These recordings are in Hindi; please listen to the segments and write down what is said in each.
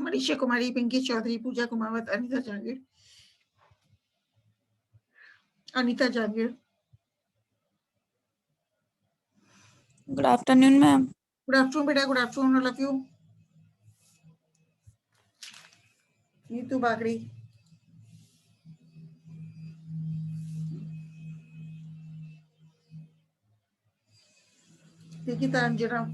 Manisha Kumari, Pinky Chaudhary, Puja Kumawat, Anita Jagir, Anita Jagir. Good afternoon, ma'am. Good afternoon, beta. Good afternoon, all of you. Neetu Bagri. Nikita Anjana.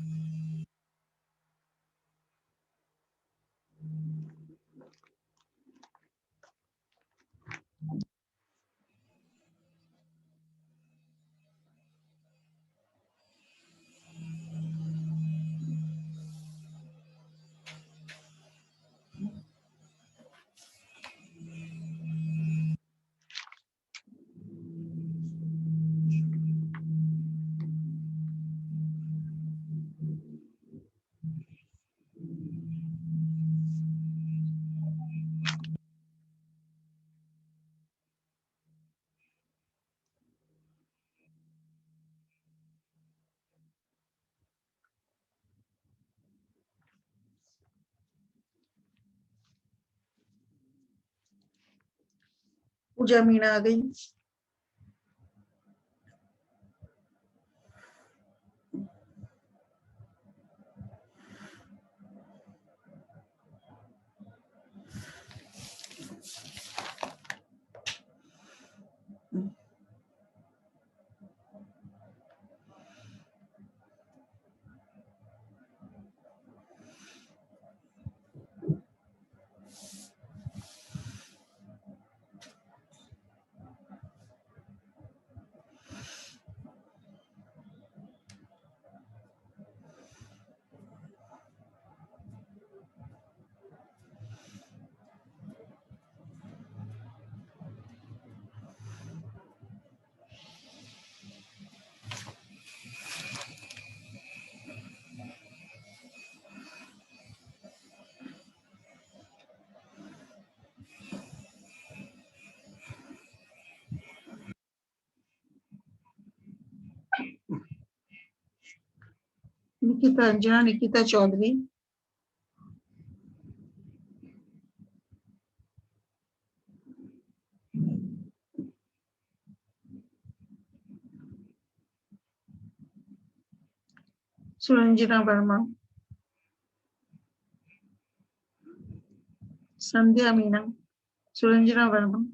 पूजा मीना आ गई. निकिता अंजना, निकिता चौधरी. सुरंजना वर्मा. संध्या मीना. सुरंजना वर्मा.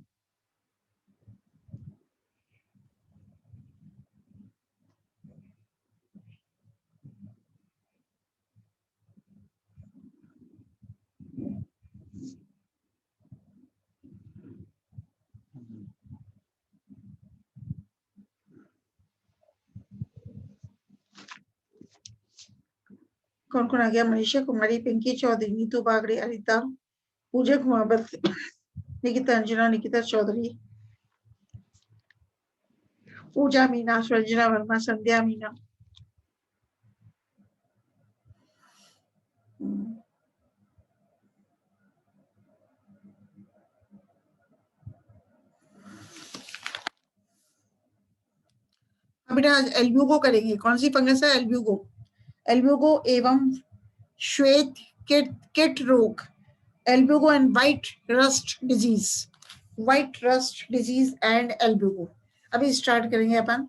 कौन कौन आ गया? मनीषा कुमारी, पिंकी चौधरी, नीतू बागड़े, अनिता, पूजा कुमावत, निकिता अंजना, निकिता चौधरी, पूजा मीना, सुरंजना वर्मा, संध्या मीना. बेटा आज एल्ब्यूगो करेंगे. कौन सी फंगस है? एल्ब्यूगो. एल्ब्यूगो एवं श्वेत किट रोग. Albugo and white rust disease. White rust disease and Albugo. अभी स्टार्ट करेंगे अपन.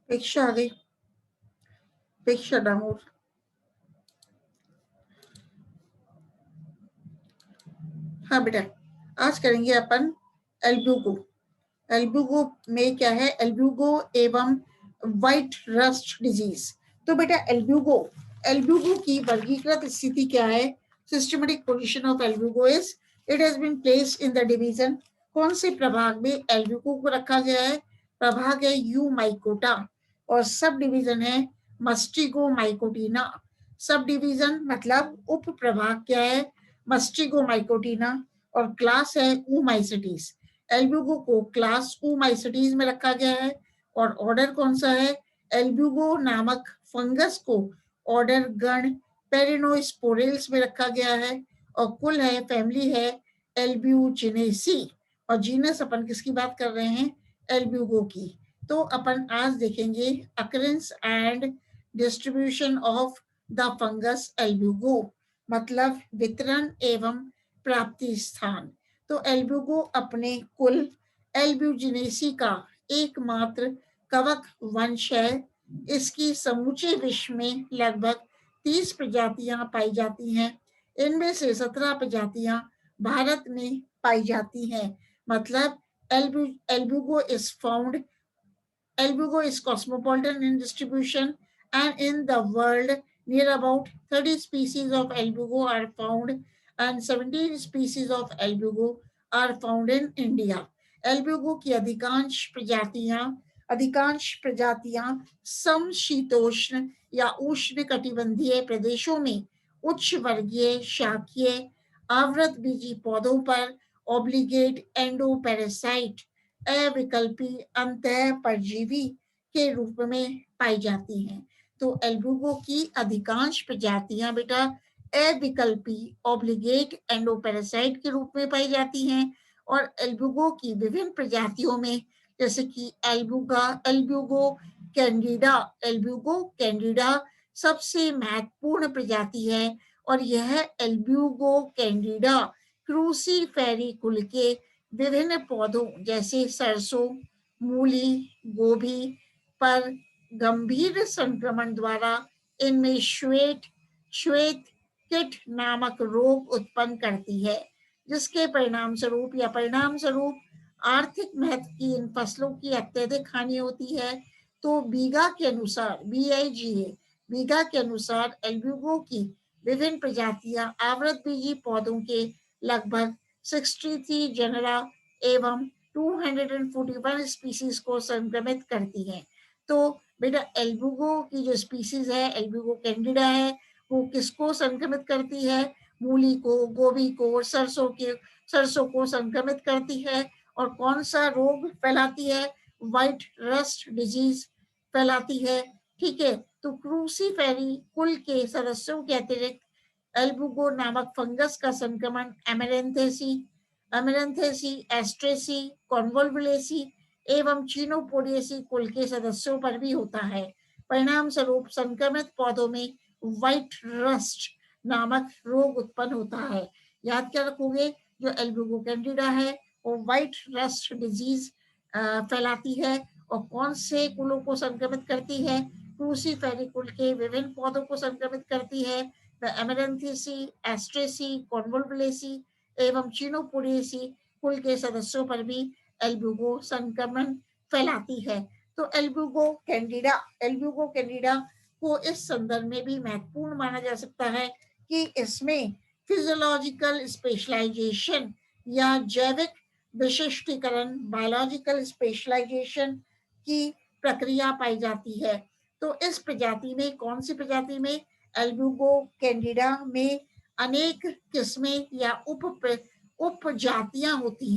पेक्षा आ गई. पेक्षा डामोर. हाँ बेटा आज करेंगे अपन एल्ब्यूगो. एल्ब्यूगो में क्या है? एल्ब्यूगो एवं व्हाइट रस्ट डिजीज. तो बेटा एल्ब्यूगो की वर्गीकृत स्थिति क्या है? Systematic position of Albugo is it has been placed in the division. कौन से प्रभाग में एल्ब्यूगो को रखा गया है? प्रभाग है यू माइकोटा और सब डिवीजन है मस्टिगो माइकोटिना। सब डिवीजन मतलब उप प्रभाग क्या है? मस्टिगो माइकोटिना और क्लास है ऊमाइसिटीज। एल्ब्यूगो को क्लास ऊमाइसिटीज में रखा गया है और ऑर्डर कौन सा है? एल्ब्यूगो नामक फंगस को ऑर्डर गण पेरिनोस्पोरेल्स में रखा गया है और कुल है फैमिली है एल्ब्यूजिनेसी और जीनस अपन किसकी बात कर रहे हैं? एल्ब्यूगो की। तो अपन आज देखेंगे occurrence and distribution of the fungus Albugo, मतलब वितरण एवं प्राप्ति स्थान। तो एल्ब्यूगो अपने कुल एल्ब्यूजिनेसी का एकमात्र कवक वंश है। इसकी समूचे विश्व में लगभग 30 प्रजातियां पाई जाती हैं। इनमें से 17 प्रजातियां भारत में पाई जाती हैं। मतलब Albugo is found Albugo is cosmopolitan in distribution, and in the world, near about 30 species of albugo are found, and 17 species of albugo are found in India. Albugo की अधिकांश प्रजातियां समशीतोष्ण या उष्ण कटिबंधीय प्रदेशों में उच्च वर्गीय शाखीय आवृत बीजी पौधों पर ऑब्लिगेट एंडोपेरासाइट अविकल्पी अंतः परजीवी के रूप में पाई जाती हैं। तो एल्ब्यूगो की अधिकांश प्रजातियां बेटा अविकल्पी ऑब्लिगेट एंडोपेरासाइट के रूप में पाई जाती हैं और एल्ब्यूगो की विभिन्न प्रजातियों में जैसे कि एल्ब्यूगो कैंडिडा सबसे महत्वपूर्ण प्रजाति है और यह एल्ब्यूगो कैंडिडा क्रूसीफेरी कुल के विभिन्न पौधों जैसे सरसों, मूली, गोभी पर गंभीर संक्रमण द्वारा इनमें श्वेत किट नामक रोग उत्पन्न करती है, जिसके परिणाम स्वरूप आर्थिक महत्व की इन फसलों की अत्यधिक हानि होती है। तो बीघा के अनुसार एल्ब्यूगो की विभिन्न प्रजातियां आवृत बीजी पौधों के लगभग 63 जेनरा एवं 241 स्पीसीज को संक्रमित करती हैं। तो बेटा एल्ब्यूगो की जो स्पीसीज है एल्ब्यूगो कैंडिडा है वो किसको संक्रमित करती है? मूली को, गोभी को, सरसों को संक्रमित करती है और कौन सा रोग फैलाती है? व्हाइट रस्ट डिजीज फैलाती है। ठीक है, तो क्रूसीफेरी कुल के सदस्यों के अतिरिक्त एल्ब्यूगो नामक फंगस का संक्रमण एमेरेंथेसी, एस्ट्रेसी, कॉन्वोल्वुलेसी एवं चीनोपोडिएसी कुल के सदस्यों पर भी होता है। परिणाम स्वरूप संक्रमित पौधों में व्हाइट रस्ट नामक रोग उत्पन्न होता है। याद क्या रखोगे? जो एल्ब्यूगो कैंडिडा है वो व्हाइट रस्ट डिजीज फैलाती है और कौन से कुलों को संक्रमित करती है? क्रूसीफेरी कुल के विभिन्न पौधों को संक्रमित करती है। एमेरेंथेसी, एस्ट्रेसी, कॉन्वोल्वुलेसी एवं चीनोपोडिएसी कुल के सदस्यों पर भी एल्ब्यूगो संक्रमण फैलाती है। तो एल्ब्यूगो कैंडिडा को इस संदर्भ में भी महत्वपूर्ण माना जा सकता है कि इसमें फिजियोलॉजिकल स्पेशलाइजेशन या जैविक विशिष्टीकरण बायोलॉजिकल स्पेशलाइजेशन की प्रक्रिया पाई जाती है। तो इस प्रजाति में कौन सी प्रजाति में? एल्ब्यूगो कैंडिडा में अनेक किस्में या उपजातियां होती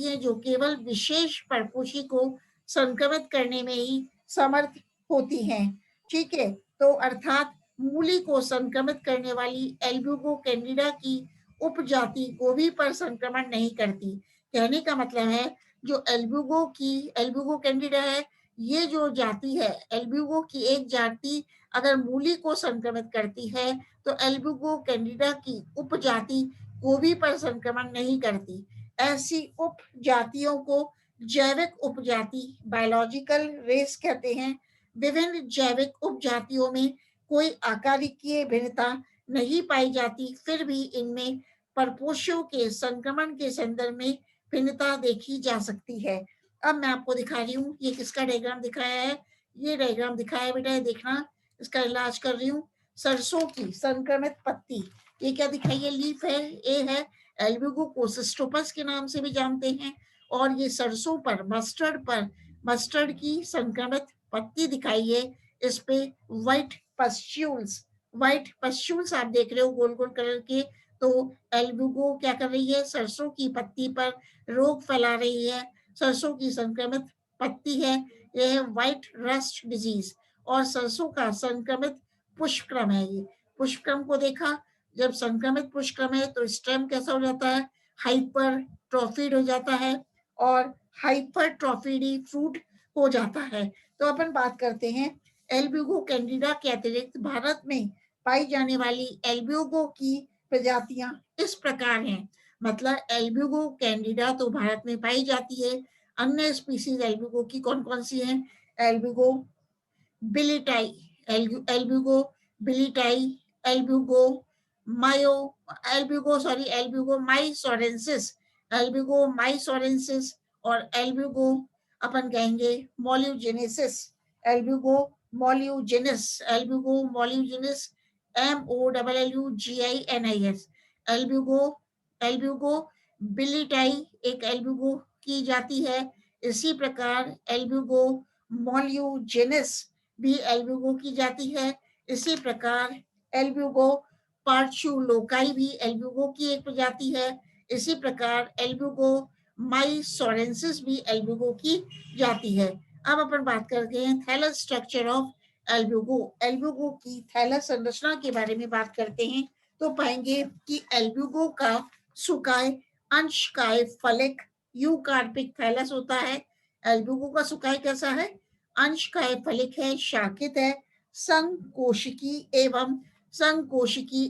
हैं जो केवल विशेष परपोषी को संक्रमित करने में ही समर्थ होती हैं। ठीक है, तो अर्थात मूली को संक्रमित करने वाली एल्ब्यूगो कैंडिडा की उपजाति गोभी पर संक्रमण नहीं करती। कहने का मतलब है जो एल्ब्यूगो कैंडिडा है ये जो जाति है एल्ब्यूगो की एक जाति अगर मूली को संक्रमित करती है तो एल्ब्यूगो कैंडिडा की उपजाति गोभी पर संक्रमण नहीं करती। ऐसी उपजातियों को जैविक उपजाति बायोलॉजिकल रेस कहते हैं। विभिन्न जैविक उपजातियों में कोई आकारिकीय भिन्नता नहीं पाई जाती, फिर भी इनमें परपोषियों के संक्रमण के संदर्भ में भिन्नता देखी जा सकती है। अब मैं आपको दिखा रही हूँ ये किसका डायग्राम दिखाया है? ये डायग्राम दिखाया बेटा, ये देखना, इसका इलाज कर रही हूँ। सरसों की संक्रमित पत्ती, ये क्या दिखाई है, लीफ है, ए है, एल्ब्यूगोसिस्टोपस के नाम से भी जानते हैं। और ये सरसों पर, मस्टर्ड की संक्रमित पत्ती दिखाई है। इस पे व्हाइट पस्ट्यूल्स आप देख रहे हो गोल गोल कलर के। तो एल्ब्यूगो क्या कर रही है, सरसों की पत्ती पर रोग फैला रही है। सरसों की संक्रमित पत्ती है, यह है व्हाइट रस्ट डिजीज। और सरसों का संक्रमित पुष्पक्रम है ये। पुष्पक्रम को देखा, जब संक्रमित पुष्पक्रम है तो स्टेम कैसा हो जाता है, हाइपरट्रॉफिड हो जाता है और हाइपरट्रॉफिडी फ्रूट हो जाता है। तो अपन बात करते हैं एल्ब्यूगो कैंडिडा के अतिरिक्त भारत में पाई जाने वाली एल्ब्यूगो की प्रजातियां इस प्रकार हैं। मतलब एल्ब्यूगो कैंडिडा तो भारत में पाई जाती है, अन्य स्पीसीज एल्ब्यूगो की कौन कौन सी हैं, एल्ब्यूगो बिलिटाई, एल्ब्यूगो बिलिटाई, एल्ब्यूगो मायो, एल्ब्यूगो माइसोरेंसिस, और एल्ब्यूगो अपन कहेंगे मोल्यूजेनेसिस, एल्ब्यूगो मोल्यूजेनिस, MOLLUGINIS, एल्ब्यूगो एल्ब्यूगो बिलिटाई एक एल्ब्यूगो की जाती है। इसी प्रकार एल्ब्यूगो मोल्यूजेनिस भी एल्ब्यूगो की जाती है। इसी प्रकार एल्ब्यूगो पार्चुलोकाई भी एल्ब्यूगो की एक प्रजाति है। इसी प्रकार एल्ब्यूगो माइसोरेंसिस भी एल्ब्यूगो की जाती है। अब अपन बात करते हैं thallus structure of Albugo. Albugo की थैलस संरचना के बारे में बात करते हैं तो पाएंगे कि एल्ब्यूगो का सुकाय अंशकाय फलिक यूकार्पिक थैलस होता है। एल्ब्यूगो का सुकाय कैसा है, अंशकाय फलिक है, शाखित है, संकोशिकी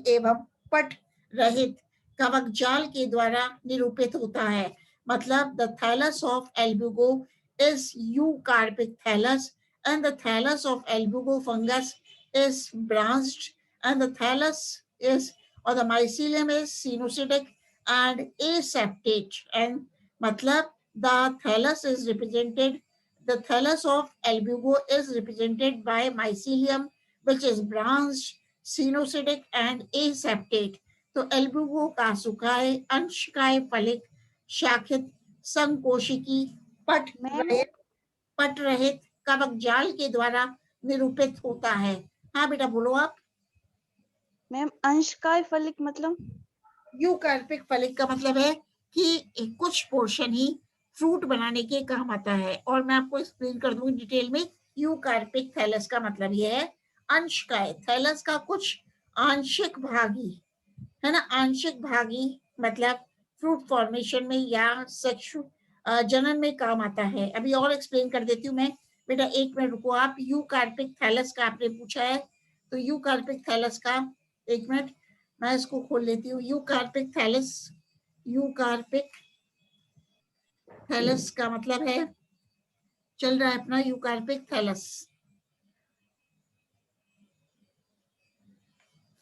एवं पट रहित कवक जाल के द्वारा निरूपित होता है। मतलब the thallus of Albugo is eucarpic thallus and the thallus of albugo fungus is branched and the thallus is or the mycelium is sinusoid and aseptate and matlab the thallus is represented the thallus of albugo is represented by mycelium which is branched sinusoid and aseptate। तो एल्ब्यूगो का सुकाय अंशकाय फलिक शाखित संकोशिकी पट मैम रहित पट रहित कवक जाल के द्वारा निरूपित होता है। हाँ बेटा बोलो आप। मैम अंशकाय फलिक मतलब यूकार्पिक फलिक का मतलब है कि कुछ पोर्शन ही फ्रूट बनाने के काम आता है। और मैं आपको एक्सप्लेन कर दूंगी डिटेल में। यूकार्पिक थैलस का मतलब यह है अंशकाय, थैलस का कुछ आंशिक भागी है ना, आंशिक भागी मतलब फ्रूट फॉर्मेशन में या जनन में काम आता है। अभी और एक्सप्लेन कर देती हूँ मैं। बेटा एक मिनट रुको आप। यूकार्पिक थैलस का आपने पूछा है तो यूकार्पिक थैलस का, एक मिनट मैं इसको खोल लेती हूँ। यूकार्पिक थैलस का मतलब है, चल रहा है अपना यूकार्पिक थैलस,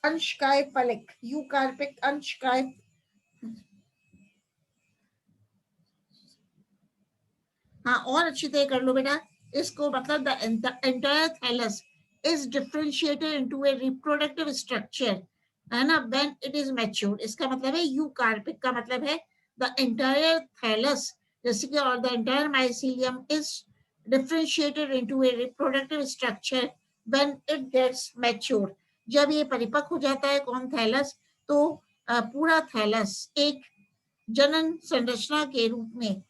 अंशकाय फलिक, यूकार्पिक अंशकाय। हाँ और अच्छी तरह कर लो बेटा इसको। मतलब the entire thallus is differentiated into a reproductive structure है ना व्हेन इट इज मैच्योर्ड। इसका मतलब है यूकार्पिक का मतलब है द एंटायर थैलस, जैसे कि और the entire mycelium is differentiated into a reproductive structure when it gets matured. जब ये परिपक्व हो जाता है कौन, थैलस, तो पूरा थैलस एक जनन संरचना के रूप में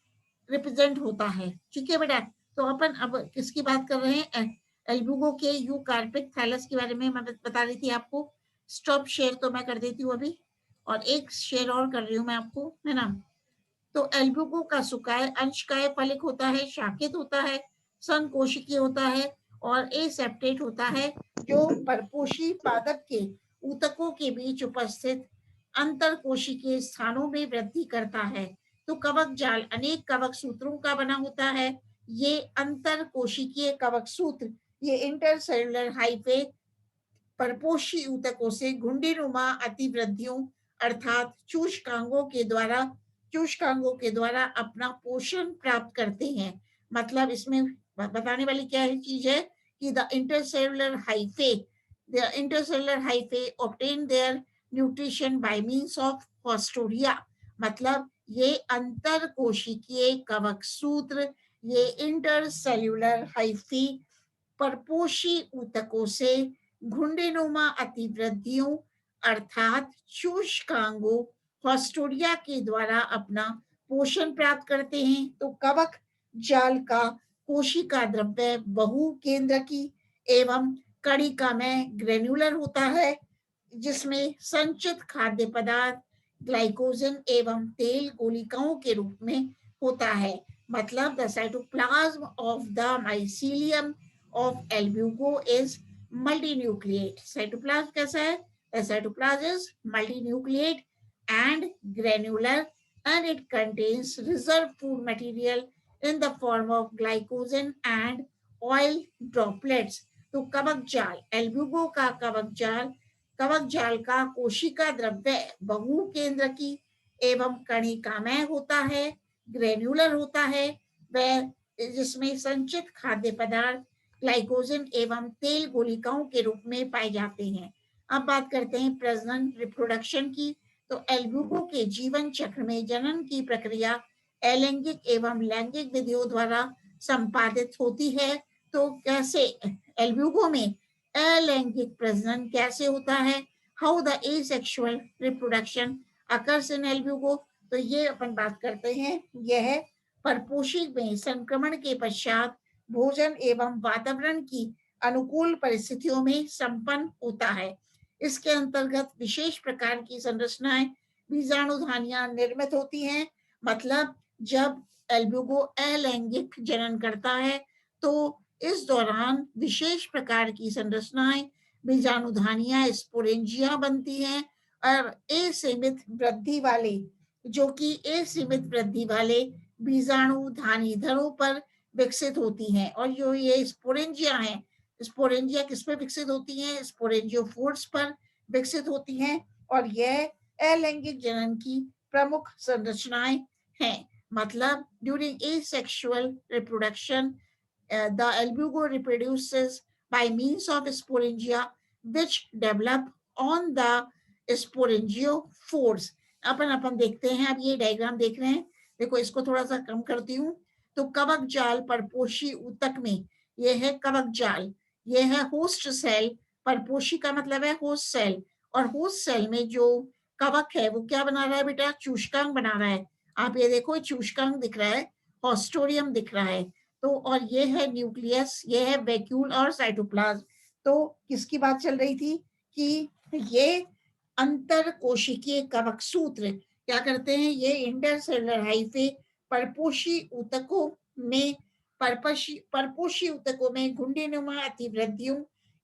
रिप्रेजेंट होता है। ठीक है बेटा। तो अपन अब किसकी बात कर रहे हैं, एल्ब्यूगो के यूकार्पिक थैलस के बारे में मैं बता रही थी आपको। स्टॉप शेयर तो मैं कर देती हूँ अभी, और एक शेयर और कर रही हूँ मैं आपको, है ना। तो एल्ब्यूगो का सुकाय अंशकाय फलिक होता है, शाखित होता है, संकोशिकीय होता है और एसेप्टेट होता है, जो परपोषी पादप के ऊतकों के बीच उपस्थित अंतर कोशिकीय स्थानों में वृद्धि करता है। तो कवक जाल अनेक कवक सूत्रों का बना होता है। ये अंतर कोशिकीय कवक सूत्र, ये इंटरसेलुलर हाइफे परपोषी ऊतकों से घुंडीनुमा अतिवृद्धियों अर्थात चूषकांगों के द्वारा अपना पोषण प्राप्त करते हैं। मतलब इसमें बताने वाली क्या चीज है कि the intercellular hyphae obtain their nutrition by means of haustoria, मतलब ये अंतर कोशिकीय कवक सूत्र, ये इंटरसेल्युलर हाइफी परपोषी ऊतकों से घुंडेनुमा अतिवृद्धियों अर्थात शुष्कांगों हॉस्टोरिया के द्वारा अपना पोषण प्राप्त करते हैं। तो कवक जाल का कोशिका द्रव्य बहु केंद्रकी एवं कणिका में ग्रेन्युलर होता है, जिसमें संचित खाद्य पदार्थ ग्लाइकोजन एवं तेल गोलिकाओं के रूप में होता है। मतलब the cytoplasm of the mycelium of Albugo is multinucleate. Cytoplasm कैसा है? The cytoplasm is multinucleate and granular, and it contains reserved food material in the form of glycogen and oil droplets. तो कवक जाल, एल्ब्यूगो का कवक जाल का कोशिका द्रव्य बहु केंद्र की एवं कणिकामय होता है, ग्रेन्युलर होता है, वह जिसमें संचित खाद्य पदार्थ ग्लाइकोजन एवं तेल गोलिकाओं के रूप में पाए जाते हैं। अब बात करते हैं प्रजनन रिप्रोडक्शन की। तो एल्ब्यूगो के जीवन चक्र में जनन की प्रक्रिया अलैंगिक एवं लैंगिक विधियों द्वारा संपादित होती है। तो कैसे एल्ब्यूगो में अलैंगिक प्रजनन कैसे होता है? How the asexual reproduction occurs in Albugo, तो ये अपन बात करते हैं। यह परपोषी में संक्रमण के पश्चात भोजन एवं वातावरण की अनुकूल परिस्थितियों में संपन्न होता है। इसके अंतर्गत विशेष प्रकार की संरचनाएं बीजाणुधानियां निर्मित होती हैं। मतलब जब एल्ब्यूगो अलैंगिक जनन करता है तो इस दौरान विशेष प्रकार की संरचनाएं बीजाणुधानियां स्पोरेंजिया बनती हैं और असीमित वृद्धि वाले बीजाणुधानीधरों पर विकसित होती हैं। और जो ये स्पोरेंजिया हैं, स्पोरेंजिया किस पे विकसित होती हैं? स्पोरेंजियोफोर्स पर विकसित होती हैं और यह अलैंगिक जनन की प्रमुख संरचनाएं हैं। मतलब during asexual reproduction the albugo reproduces by means of sporangia which develop on the sporangiophores। अपन देखते हैं, अब ये डायग्राम देख रहे हैं, देखो इसको थोड़ा सा कम करती हूँ। तो कवक जाल परपोषी ऊतक में ये है कवक जाल, ये है होस्ट सेल। परपोषी का मतलब है होस्ट सेल, और होस्ट सेल में जो कवक है वो क्या बना रहा है बेटा? चूष्कांग बना रहा है। आप ये देखो चूष्कांग दिख रहा है, हॉस्टोरियम दिख रहा है। तो और ये है न्यूक्लियस, ये है वैक्यूल और साइटोप्लाज्म। तो किसकी बात चल रही थी कि ये अंतर कोशिकीय कवक सूत्र क्या करते हैं? ये इंटरसेलुलर हाइफे परपोषी ऊतकों में घुंडेनुमा अतिवृद्धियों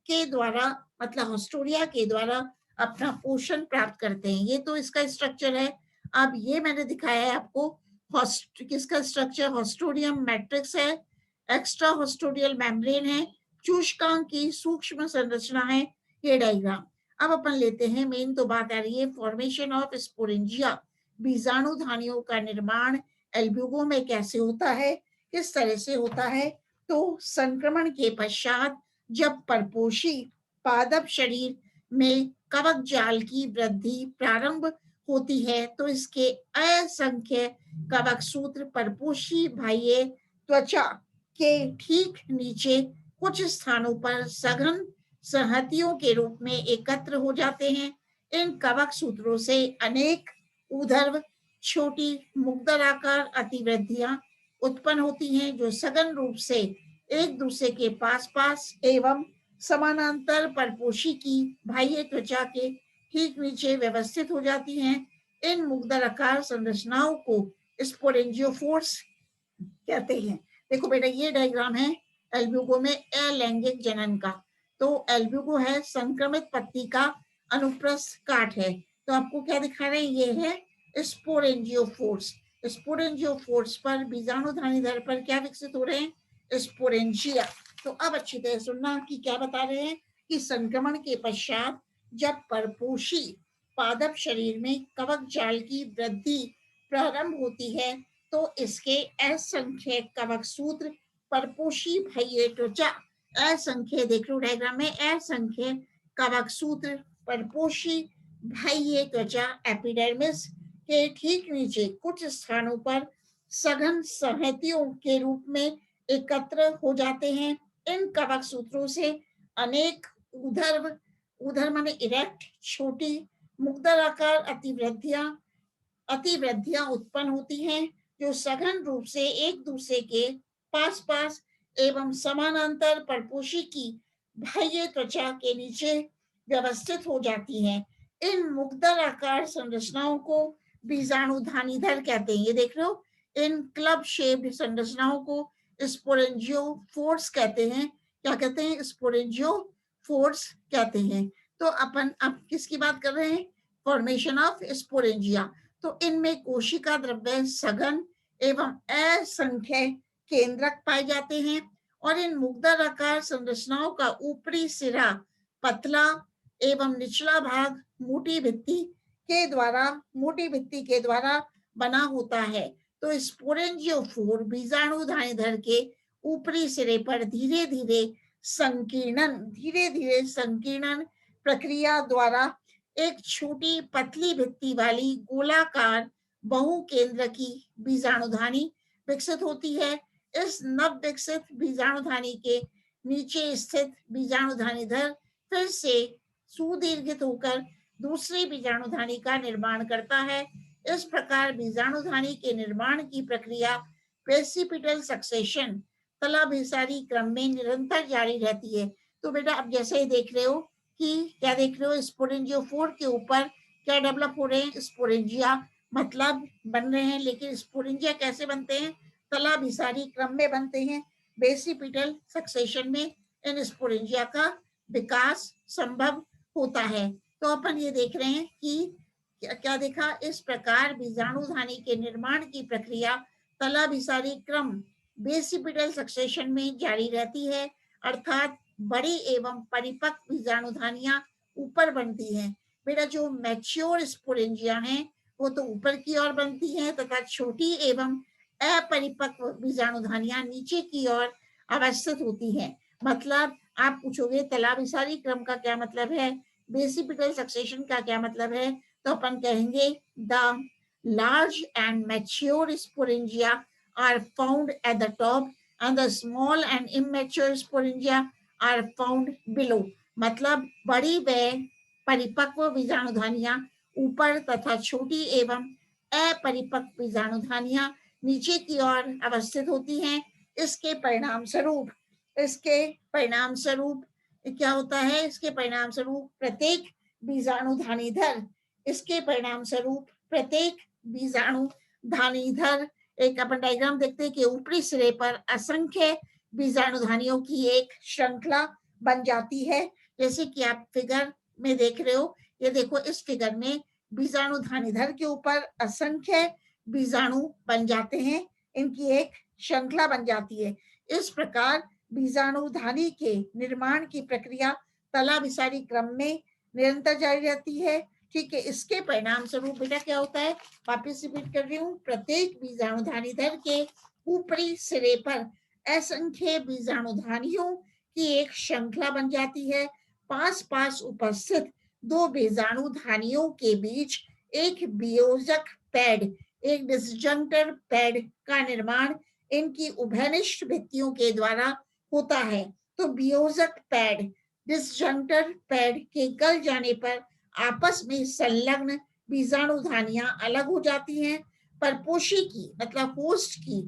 के द्वारा, मतलब हॉस्टोरिया के द्वारा अपना पोषण प्राप्त करते हैं। ये तो इसका स्ट्रक्चर है। अब ये मैंने दिखाया है आपको किसका स्ट्रक्चर? हॉस्टोरियम मैट्रिक्स है, एक्स्ट्रा हॉस्टोरियल मेम्ब्रेन है, चूष्कांग की सूक्ष्म संरचना है, ये डायग्राम। अब अपन लेते हैं, मेन तो बात आ रही है फॉर्मेशन ऑफ स्पोरेंजिया, बीजाणुधानियों का निर्माण एल्ब्यूगो में कैसे होता है, किस तरह से होता है। तो संक्रमण के पश्चात जब परपोषी पादप शरीर में कवक जाल की वृद्धि प्रारंभ होती है तो इसके असंख्य कवक सूत्र परपोषी बाह्य त्वचा के ठीक नीचे कुछ स्थानों पर सघन संहतियों के रूप में एकत्र हो जाते हैं। इन कवक सूत्रों से अनेक ऊर्ध्व छोटी मुग्दराकार अतिवृद्धियां उत्पन्न होती हैं जो सघन रूप से एक दूसरे के पास एवं समानांतर परपोषी की बाह्य त्वचा के ठीक नीचे व्यवस्थित हो जाती हैं। इन मुग्दराकार संरचनाओं को स्पोरेंजियोफोर्स कहते हैं। देखो बेटा ये डायग्राम है एल्ब्यूगो में अलैंगिक जनन का। तो एल्ब्यूगो है संक्रमित पत्ती का अनुप्रस्थ काट है। तो आपको क्या दिखा रहे हैं? ये है स्पोरेंजियोफोर्स। स्पोरेंजियोफोर्स पर बीजाणुधानी धर पर क्या विकसित हो रहे हैं? स्पोरेंजिया। तो अब अच्छी तरह सुनना कि क्या बता रहे हैं कि संक्रमण के पश्चात जब परपोषी पादप शरीर में कवक जाल की वृद्धि प्रारंभ होती है तो इसके असंख्य कवक सूत्र परपोषी बाह्य त्वचा असंख्य, देख लो डायग्राम में, असंख्य कवक सूत्र परपोषी बाह्य त्वचा एपिडर्मिस के ठीक नीचे कुछ स्थानों पर सघन संहतियों के रूप में एकत्र हो जाते हैं। इन कवक सूत्रों से अनेक उधर माने इरेक्ट छोटी मुग्दराकार अतिवृद्धियां उत्पन्न होती हैं, जो सघन रूप से एक दूसरे के पास पास एवं समानांतर परपोषी की बाह्य त्वचा के नीचे व्यवस्थित हो जाती हैं। इन मुग्दराकार संरचनाओं को बीजाणुधानीधर कहते हैं। ये देख रहे हो, इन क्लब शेप्ड संरचनाओं को स्पोरेंजियोफोर्स कहते हैं। क्या कहते हैं? स्पोरेंजियोफोर्स कहते हैं। तो अपन अब किसकी बात कर रहे हैं? Formation of sporangia. तो इनमें कोशिका द्रव्य सघन एवं असंख्य केंद्रक पाए जाते हैं और इन मुग्दराकार संरचनाओं का ऊपरी सिरा पतला एवं निचला भाग मोटी भित्ति के द्वारा बना होता है। तो स्पोरेंजियोफोर बीजाणुधानीधर के ऊपरी सिरे पर धीरे धीरे संकीर्णन प्रक्रिया द्वारा एक छोटी पतली भित्ति वाली गोलाकार बहुकेंद्र की बीजाणुधानी विकसित होती है। इस नव विकसित बीजाणुधानी के नीचे स्थित बीजाणुधानीधर फिर से सुदीर्घित होकर दूसरी बीजाणुधानी का निर्माण करता है। इस प्रकार बीजाणुधानी के निर्माण की प्रक्रिया प्रेसिपिटल सक्सेशन तलाभिसारी क्रम में निरंतर जारी रहती है। तो बेटा अब जैसे ही देख रहे हो कि क्या देख रहे हो, स्पोरेंजियोफोर के ऊपर क्या डेवलप हो रहे हैं? स्पोरेंजिया मतलब बन रहे हैं। लेकिन स्पोरेंजिया कैसे बनते हैं? तलाभिसारी क्रम में बनते हैं। बेसिपिटल सक्सेशन में इन स्पोरेंजिया का विकास संभव होता है। तो अपन ये देख रहे हैं कि क्या देखा, इस प्रकार बीजाणुधानी के निर्माण की प्रक्रिया तलाभिसारी क्रम बेसिपिटल सक्सेशन में जारी रहती है, अर्थात बड़ी एवं परिपक्व बीजाणुधानियां ऊपर बनती हैं। बेटा जो मैच्योर स्पोरेंजिया हैं वो तो ऊपर की ओर बनती हैं तथा छोटी एवं अपरिपक्व बीजाणुधानियां नीचे की ओर अवस्थित होती हैं। मतलब आप पूछोगे तलाभिसारी क्रम का क्या मतलब है, बेसिपिटल सक्सेशन का क्या मतलब है, तो अपन कहेंगे the large and mature sporangia are found at the top and the small and immature sporangia are found below। मतलब बड़ी व परिपक्व बीजाणुधानियां ऊपर तथा छोटी एवं अपरिपक्व बीजाणुधानियां नीचे की ओर अवस्थित होती हैं। इसके परिणाम स्वरूप क्या होता है? इसके परिणाम स्वरूप प्रत्येक बीजाणुधानीधर एक अपन डायग्राम देखते हैं कि ऊपरी सिरे पर असंख्य बीजाणुधानियों की एक श्रृंखला बन जाती है। जैसे कि आप फिगर में देख रहे हो, ये देखो इस फिगर में बीजाणुधानीधर के ऊपर असंख्य बीजाणु बन जाते हैं, इनकी एक श्रृंखला बन जाती है। इस प्रकार बीजाणुधानी के निर्माण की प्रक्रिया तलाभिसारी क्रम में निरंतर जारी रहती है। ठीक है, इसके परिणाम स्वरूप बेटा क्या होता है? वापिस रिपीट कर रही हूँ, प्रत्येक बीजाणुधानीधर के ऊपरी सिरे पर असंख्य बीजाणुधानियों की एक श्रृंखला बन जाती है। पास पास उपस्थित दो बीजाणुधानियों के बीच एक वियोजक पैड, एक डिसजंक्टर पैड का निर्माण इनकी उभयनिष्ठ भित्तियों के द्वारा होता है। तो वियोजक पैड, डिसजंक्टर पैड के गल जाने पर आपस में संलग्न बीजाणुधानियां अलग हो जाती हैं। परपोषी की मतलब होस्ट की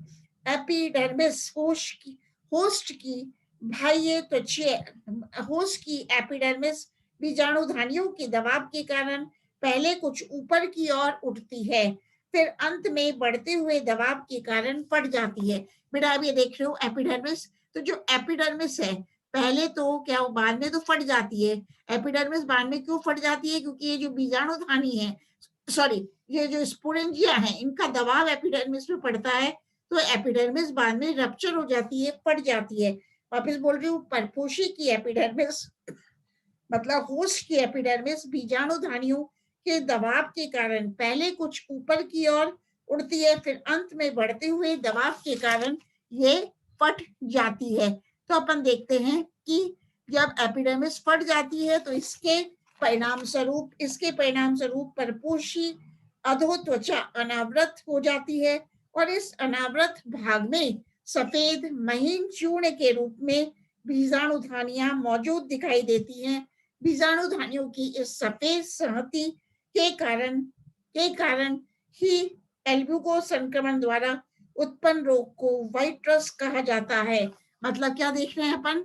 एपिडर्मिस, होस्ट की बाह्य त्वचा, होस्ट की एपिडर्मिस बीजाणुधानियों के दबाव के कारण पहले कुछ ऊपर की ओर उठती है, फिर अंत में बढ़ते हुए दबाव के कारण फट जाती है। बेटा अब ये देख रहे हो एपिडर्मिस, तो जो एपिडर्मिस है पहले तो क्या बाद में तो फट जाती है। एपिडर्मिस बाद में क्यों फट जाती है? क्योंकि ये जो बीजाणुधानी है, सॉरी ये जो स्पोरेंजिया है, इनका दबाव एपिडर्मिस पे पड़ता है, तो एपिडर्मिस बाद में रप्चर हो जाती है, फट जाती है। वापस बोल रही हूँ, परपोषी की एपिडर्मिस मतलब होस्ट की एपिडर्मिस बीजाणुधानियों के दबाव के कारण पहले कुछ ऊपर की ओर उड़ती है, फिर अंत में बढ़ते हुए दबाव के कारण ये फट जाती है। तो अपन देखते हैं कि जब एपिडर्मिस फट जाती है तो इसके परिणाम स्वरूप परपोषी अधो त्वचा अनावृत हो जाती है और इस अनावृत भाग में सफेद महीन चूर्ण के रूप में बीजाणुधानियां मौजूद दिखाई देती हैं। बीजाणुधानियों की इस सफेद संहति के कारण ही एल्ब्यूको संक्रमण द्वारा उत्पन्न रोग को व्हाइट रस्ट कहा जाता है। मतलब क्या देख रहे हैं अपन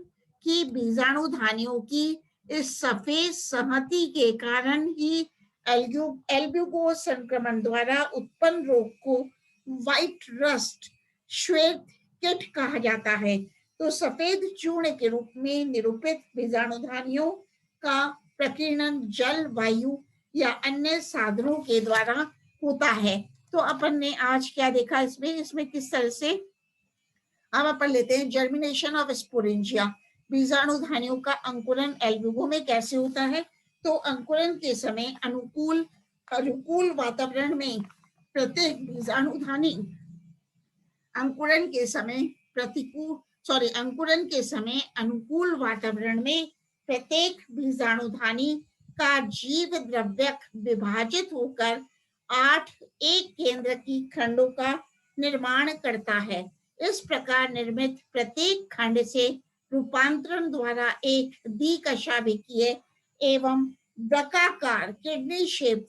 कि बीजाणुधानियों की इस सफेद संहति के कारण ही एल्ब्यूको संक्रमण द्वारा उत्पन्न रोग को व्हाइट रस्ट श्वेत किट कहा जाता है। तो सफेद चूर्ण के रूप में निरूपित बीजाणुधानियों का प्रकीर्णन जल, वायु या अन्य साधनों के द्वारा होता है। तो अपन ने आज क्या देखा इसमें किस तरह से अब अपन लेते हैं जर्मिनेशन ऑफ स्पोरेंजिया। बीजाणुधानियों का अंकुरन एल्ब्यूको में कैसे होता है? तो अंकुरन के समय अनुकूल वातावरण में प्रत्येक बीजाणुधानी अंकुरन के समय अनुकूल वातावरण में प्रत्येक बीजाणुधानी का जीव द्रव्यक विभाजित होकर 8 एक केंद्र की खंडों का निर्माण करता है। इस प्रकार निर्मित प्रत्येक खंड से रूपांतरण द्वारा एक द्विकशाभिकीय एवं वृक्काकार किडनी शेप्ड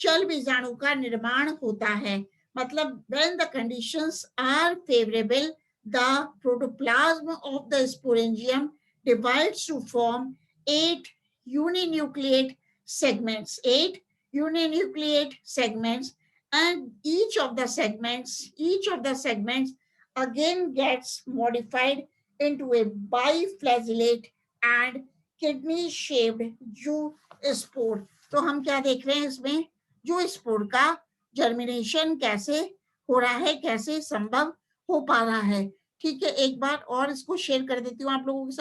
चल बीजाणु का निर्माण होता है। मतलब when the conditions are favorable, the protoplasm of the sporangium divides to form 8 uninucleate segments, and each of the segments again gets modified into a biflagellate and kidney shaped zoospore। तो हम क्या देख रहे हैं इसमें, ज़ूस्पोर का जर्मिनेशन कैसे हो रहा है, कैसे संभव हो पा रहा है। ठीक है, एक बार और इसको शेयर कर देती हूँ आप लोगों के साथ।